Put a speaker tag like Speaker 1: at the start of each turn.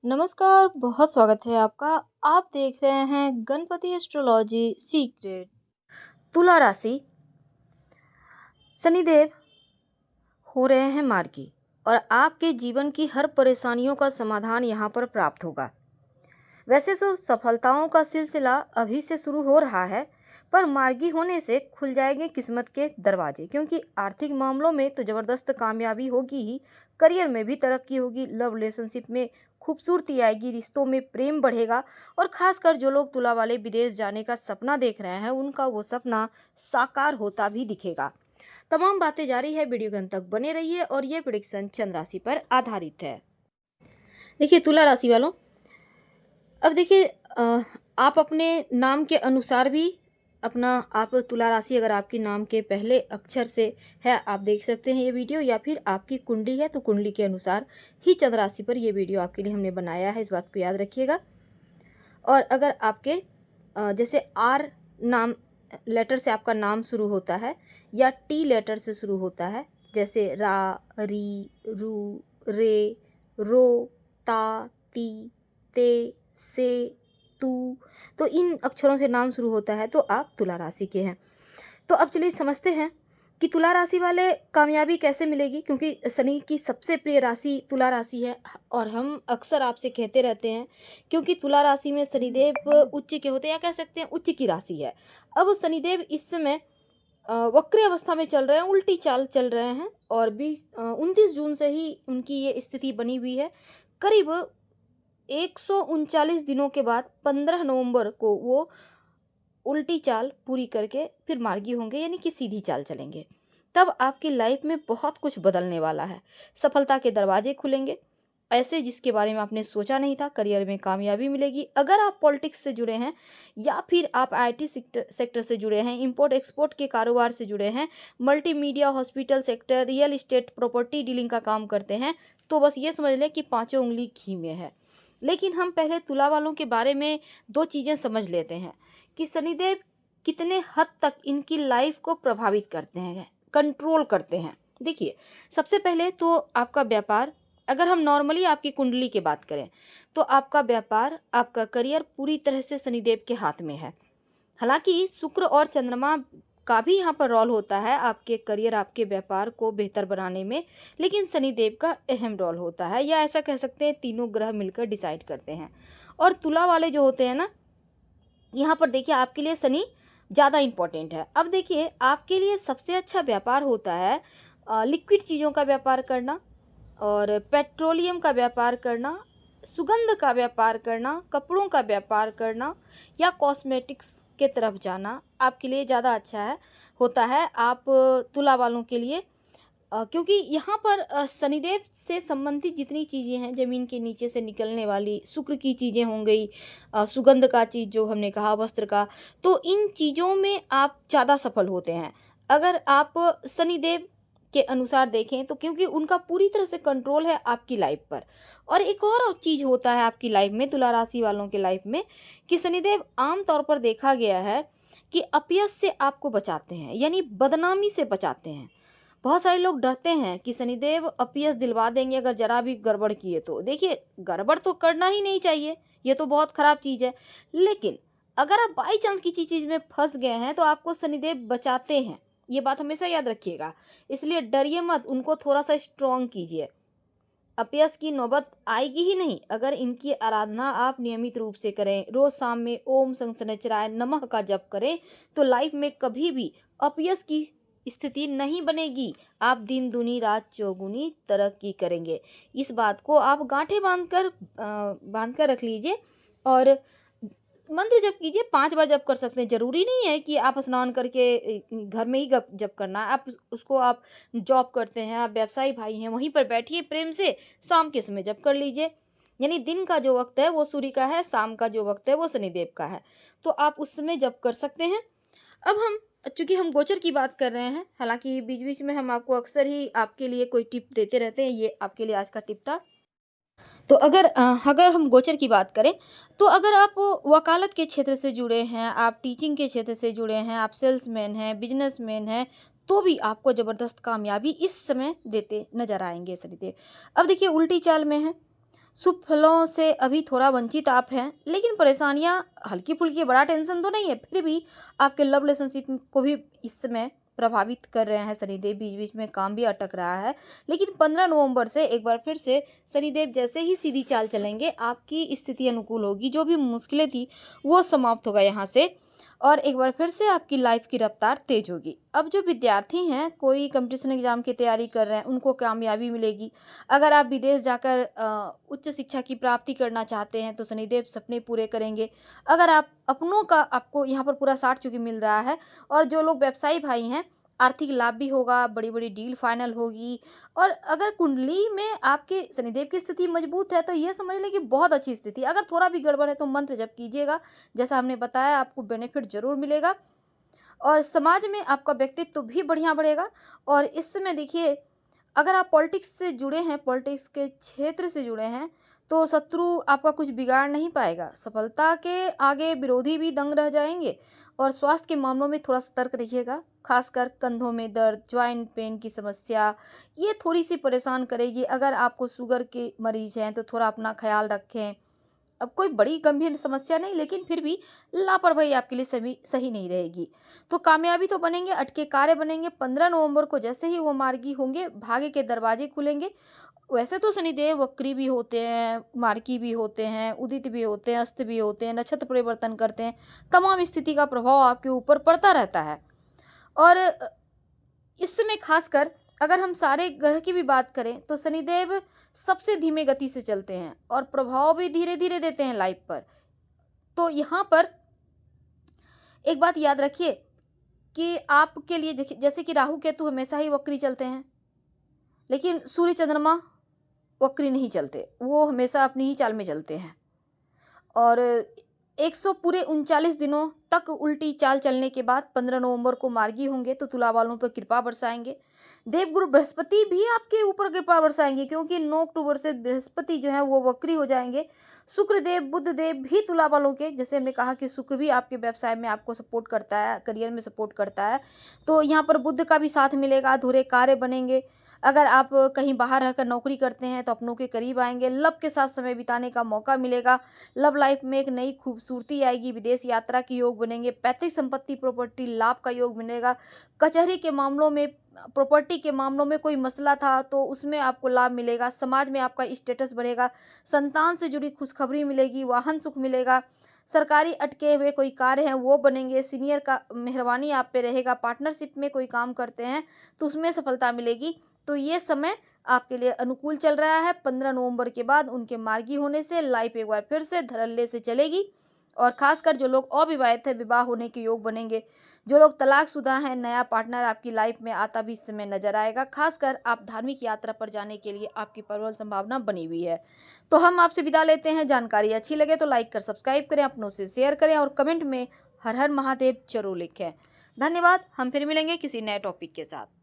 Speaker 1: नमस्कार, बहुत स्वागत है आपका। आप देख रहे हैं गणपति एस्ट्रोलॉजी सीक्रेट। तुला राशि, शनिदेव हो रहे हैं मार्गी और आपके जीवन की हर परेशानियों का समाधान यहाँ पर प्राप्त होगा। वैसे तो सफलताओं का सिलसिला अभी से शुरू हो रहा है, पर मार्गी होने से खुल जाएंगे किस्मत के दरवाजे, क्योंकि आर्थिक मामलों में तो ज़बरदस्त कामयाबी होगी ही, करियर में भी तरक्की होगी, लव रिलेशनशिप में खूबसूरती आएगी, रिश्तों में प्रेम बढ़ेगा और खासकर जो लोग तुला वाले विदेश जाने का सपना देख रहे हैं उनका वो सपना साकार होता भी दिखेगा। तमाम बातें जारी है, वीडियो के अंत तक बने रहिए और ये प्रेडिक्शन चंद्र राशि पर आधारित है। देखिए तुला राशि वालों, अब देखिए आप अपने नाम के अनुसार भी अपना आप तुला राशि अगर आपके नाम के पहले अक्षर से है, आप देख सकते हैं ये वीडियो, या फिर आपकी कुंडली है तो कुंडली के अनुसार ही चंद्र राशि पर ये वीडियो आपके लिए हमने बनाया है, इस बात को याद रखिएगा। और अगर आपके जैसे आर नाम लेटर से आपका नाम शुरू होता है या टी लेटर से शुरू होता है, जैसे रा, री, रू, रे, रो, ता, ती, ते, से, तू, तो इन अक्षरों से नाम शुरू होता है तो आप तुला राशि के हैं। तो अब चलिए समझते हैं कि तुला राशि वाले कामयाबी कैसे मिलेगी, क्योंकि शनि की सबसे प्रिय राशि तुला राशि है और हम अक्सर आपसे कहते रहते हैं, क्योंकि तुला राशि में शनिदेव उच्च के होते हैं, या कह सकते हैं उच्च की राशि है। अब शनिदेव इस समय वक्री अवस्था में चल रहे हैं, उल्टी चाल चल रहे हैं और 29 जून से ही उनकी ये स्थिति बनी हुई है। करीब 139 दिनों के बाद 15 नवंबर को वो उल्टी चाल पूरी करके फिर मार्गी होंगे, यानी कि सीधी चाल चलेंगे। तब आपकी लाइफ में बहुत कुछ बदलने वाला है, सफलता के दरवाजे खुलेंगे ऐसे जिसके बारे में आपने सोचा नहीं था, करियर में कामयाबी मिलेगी। अगर आप पॉलिटिक्स से जुड़े हैं या फिर आप आईटी सेक्टर से जुड़े हैं, इंपोर्ट एक्सपोर्ट के कारोबार से जुड़े हैं, multimedia, hospital sector, real estate, property dealing का काम करते हैं, तो बस ये समझ लें कि पाँचों उंगली घी में है। लेकिन हम पहले तुला वालों के बारे में दो चीज़ें समझ लेते हैं कि शनिदेव कितने हद तक इनकी लाइफ को प्रभावित करते हैं, कंट्रोल करते हैं। देखिए, सबसे पहले तो आपका व्यापार, अगर हम नॉर्मली आपकी कुंडली की बात करें तो आपका व्यापार, आपका करियर पूरी तरह से शनिदेव के हाथ में है। हालांकि शुक्र और चंद्रमा का भी यहाँ पर रोल होता है आपके करियर, आपके व्यापार को बेहतर बनाने में, लेकिन शनिदेव का अहम रोल होता है, या ऐसा कह सकते हैं तीनों ग्रह मिलकर डिसाइड करते हैं। और तुला वाले जो होते हैं ना, यहाँ पर देखिए आपके लिए शनि ज़्यादा इम्पोर्टेंट है। अब देखिए आपके लिए सबसे अच्छा व्यापार होता है लिक्विड चीज़ों का व्यापार करना और पेट्रोलियम का व्यापार करना, सुगंध का व्यापार करना, कपड़ों का व्यापार करना या कॉस्मेटिक्स के तरफ जाना आपके लिए ज़्यादा अच्छा है होता है आप तुला वालों के लिए। क्योंकि यहाँ पर शनिदेव से संबंधित जितनी चीज़ें हैं, ज़मीन के नीचे से निकलने वाली शुक्र की चीज़ें हो गई, सुगंध का चीज़ जो हमने कहा, वस्त्र का, तो इन चीज़ों में आप ज़्यादा सफल होते हैं अगर आप शनिदेव के अनुसार देखें तो, क्योंकि उनका पूरी तरह से कंट्रोल है आपकी लाइफ पर। और एक और चीज़ होता है आपकी लाइफ में, तुला राशि वालों के लाइफ में, कि शनिदेव आम तौर पर देखा गया है कि अपयश से आपको बचाते हैं, यानी बदनामी से बचाते हैं। बहुत सारे लोग डरते हैं कि शनिदेव अपयश दिलवा देंगे अगर जरा भी गड़बड़ किए तो। देखिए, गड़बड़ तो करना ही नहीं चाहिए, ये तो बहुत खराब चीज़ है, लेकिन अगर आप बाई चांस किसी चीज़ में फंस गए हैं तो आपको शनिदेव बचाते हैं, ये बात हमेशा याद रखिएगा। इसलिए डरिए मत, उनको थोड़ा सा स्ट्रॉन्ग कीजिए। अपयश की नौबत आएगी ही नहीं अगर इनकी आराधना आप नियमित रूप से करें, रोज शाम में ओम शनिश्चराय नमः का जप करें, तो लाइफ में कभी भी अपयश की स्थिति नहीं बनेगी। आप दिन दूनी रात चौगुनी तरक्की करेंगे। इस बात को आप गांठे बांध कर रख लीजिए और मंत्र जप कीजिए। 5 बार जप कर सकते हैं, जरूरी नहीं है कि आप स्नान करके घर में ही जप करना है। आप उसको, आप जॉब करते हैं, आप व्यवसायी भाई हैं, वहीं पर बैठिए प्रेम से, शाम के समय जप कर लीजिए। यानी दिन का जो वक्त है वो सूर्य का है, शाम का जो वक्त है वो शनिदेव का है, तो आप उस समय जप कर सकते हैं। अब हम, चूंकि हम गोचर की बात कर रहे हैं, हालांकि बीच बीच में हम आपको अक्सर ही आपके लिए कोई टिप देते रहते हैं, ये आपके लिए आज का टिप था। तो अगर हम गोचर की बात करें तो अगर आप वकालत के क्षेत्र से जुड़े हैं, आप टीचिंग के क्षेत्र से जुड़े हैं, आप सेल्समैन हैं, बिजनेसमैन हैं, तो भी आपको ज़बरदस्त कामयाबी इस समय देते नजर आएंगे शनिदेव। अब देखिए उल्टी चाल में है शुभ फलों से अभी थोड़ा वंचित आप हैं, लेकिन परेशानियां हल्की फुल्की, बड़ा टेंशन तो नहीं है, फिर भी आपके लव रिलेशनशिप को भी इस समय प्रभावित कर रहे हैं शनिदेव। बीच बीच में काम भी अटक रहा है, लेकिन 15 नवंबर से एक बार फिर से शनिदेव जैसे ही सीधी चाल चलेंगे, आपकी स्थिति अनुकूल होगी। जो भी मुश्किलें थी वो समाप्त होगा यहाँ से, और एक बार फिर से आपकी लाइफ की रफ्तार तेज होगी। अब जो विद्यार्थी हैं, कोई कंपटीशन एग्जाम की तैयारी कर रहे हैं, उनको कामयाबी मिलेगी। अगर आप विदेश जाकर उच्च शिक्षा की प्राप्ति करना चाहते हैं तो शनिदेव सपने पूरे करेंगे। अगर आप अपनों का, आपको यहाँ पर पूरा साथ चूँकि मिल रहा है, और जो लोग व्यवसायी भाई हैं, आर्थिक लाभ भी होगा, बड़ी बड़ी डील फाइनल होगी। और अगर कुंडली में आपके शनिदेव की स्थिति मजबूत है तो ये समझ लें कि बहुत अच्छी स्थिति। अगर थोड़ा भी गड़बड़ है तो मंत्र जप कीजिएगा, जैसा हमने बताया, आपको बेनिफिट जरूर मिलेगा और समाज में आपका व्यक्तित्व भी बढ़िया बढ़ेगा। और इस समय देखिए, अगर आप पॉलिटिक्स से जुड़े हैं, पॉलिटिक्स के क्षेत्र से जुड़े हैं, तो शत्रु आपका कुछ बिगाड़ नहीं पाएगा। सफलता के आगे विरोधी भी दंग रह जाएंगे। और स्वास्थ्य के मामलों में थोड़ा सतर्क रहिएगा, खासकर कंधों में दर्द, ज्वाइंट पेन की समस्या, ये थोड़ी सी परेशान करेगी। अगर आपको शुगर के मरीज हैं तो थोड़ा अपना ख्याल रखें। अब कोई बड़ी गंभीर समस्या नहीं, लेकिन फिर भी लापरवाही आपके लिए सभी सही नहीं रहेगी। तो कामयाबी तो बनेंगे, अटके कार्य बनेंगे। 15 नवंबर को जैसे ही वो मार्गी होंगे, भाग्य के दरवाजे खुलेंगे। वैसे तो शनिदेव वक्री भी होते हैं, मार्गी भी होते हैं, उदित भी होते हैं, अस्त भी होते हैं, नक्षत्र परिवर्तन करते हैं। तमाम स्थिति का प्रभाव आपके ऊपर पड़ता रहता है। और इस समय खासकर अगर हम सारे ग्रह की भी बात करें तो शनिदेव सबसे धीमे गति से चलते हैं और प्रभाव भी धीरे धीरे देते हैं लाइफ पर। तो यहाँ पर एक बात याद रखिए कि आपके लिए देखिए, जैसे कि राहु केतु हमेशा ही वक्री चलते हैं, लेकिन सूर्य चंद्रमा वक्री नहीं चलते, वो हमेशा अपनी ही चाल में चलते हैं। और 100 पूरे 39 दिनों तक उल्टी चाल चलने के बाद 15 नवंबर को मार्गी होंगे तो तुला वालों पर कृपा बरसाएंगे। देवगुरु बृहस्पति भी आपके ऊपर कृपा बरसाएंगे, क्योंकि 9 अक्टूबर से बृहस्पति जो है वो वक्री हो जाएंगे। शुक्र देव, बुध देव भी तुला वालों के, जैसे हमने कहा कि शुक्र भी आपके व्यवसाय में आपको सपोर्ट करता है, करियर में सपोर्ट करता है, तो यहाँ पर बुध का भी साथ मिलेगा। अधूरे कार्य बनेंगे। अगर आप कहीं बाहर रहकर नौकरी करते हैं तो अपनों के करीब आएंगे। लव के साथ समय बिताने का मौका मिलेगा। लव लाइफ में एक नई खूबसूरती आएगी। विदेश यात्रा के योग बनेंगे। पैतृक संपत्ति प्रॉपर्टी लाभ का योग बनेगा। कचहरी के मामलों में, प्रॉपर्टी के मामलों में कोई मसला था तो उसमें आपको लाभ मिलेगा। समाज में आपका स्टेटस बढ़ेगा। संतान से जुड़ी खुशखबरी मिलेगी। वाहन सुख मिलेगा। सरकारी अटके हुए कोई कार्य हैं वो बनेंगे। सीनियर का मेहरबानी आप पे रहेगा। पार्टनरशिप में कोई काम करते हैं तो उसमें सफलता मिलेगी। तो ये समय आपके लिए अनुकूल चल रहा है। 15 नवंबर के बाद उनके मार्गी होने से लाइफ एक बार फिर से धड़ल्ले से चलेगी। और खासकर जो लोग अविवाहित हैं, विवाह होने के योग बनेंगे। जो लोग तलाकशुदा हैं, नया पार्टनर आपकी लाइफ में आता भी इस समय नजर आएगा। खासकर आप धार्मिक यात्रा पर जाने के लिए आपकी प्रबल संभावना बनी हुई है। तो हम आपसे विदा लेते हैं। जानकारी अच्छी लगे तो लाइक कर सब्सक्राइब करें, अपनों से शेयर करें और कमेंट में हर हर महादेव जरूर लिखें। धन्यवाद। हम फिर मिलेंगे किसी नए टॉपिक के साथ।